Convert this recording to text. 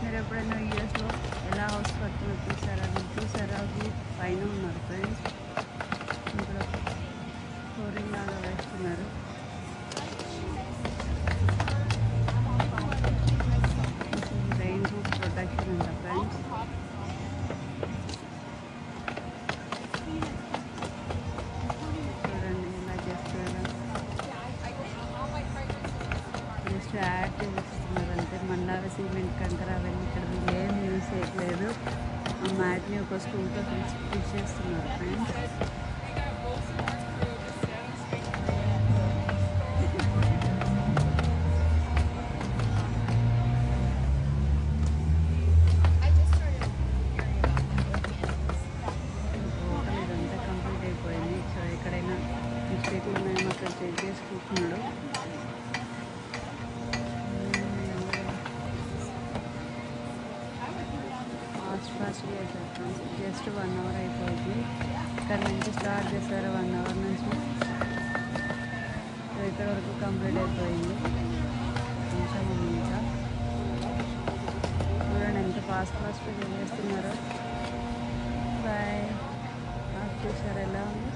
మీరు ఎప్పుడైనా యూఎస్లో ఎలా హౌస్ కట్టుకుని చూసారా? మీరు చూసారా? వ్యూ పైన ఉన్నారు ఫ్రెండ్స్. ఇక్కడ ఫ్లోరింగ్ లాగా వేస్తున్నారు. రెయిన్ ప్రూఫ్ ప్రొటెక్షన్ అంట ఫ్రెండ్స్. చూడండి ఇలా చేస్తారు. జస్ట్ యాడ్ చేస్తున్నారు అంతే. మళ్ళీ సిమెంట్ కంకర అవన్నీ ఇక్కడ ఏం యూజ్ చేయట్లేదు. ఆ మ్యాట్ని ఒక స్కూల్తో ఫిక్స్ చేస్తున్నారు ఫ్రెండ్స్. ఇదంతా కంప్లీట్ అయిపోయింది. సో ఎక్కడైనా మిస్టేక్లు ఉన్నాయేమో అక్కడ చెక్ చేసుకుంటున్నాడు. ఫాస్ట్గా చేశారు ఫ్రెండ్స్. జస్ట్ 1 అవర్ అయిపోయింది. ఇక్కడ నుంచి స్టార్ట్ చేశారు 1 అవర్ నుంచి. సో ఇక్కడ వరకు కంప్లీట్ అయిపోయింది. కొంచెం ఇంకా చూడండి ఎంత ఫాస్ట్గా చేస్తున్నారో. బాయ్. చూసారు ఎలా ఉంది.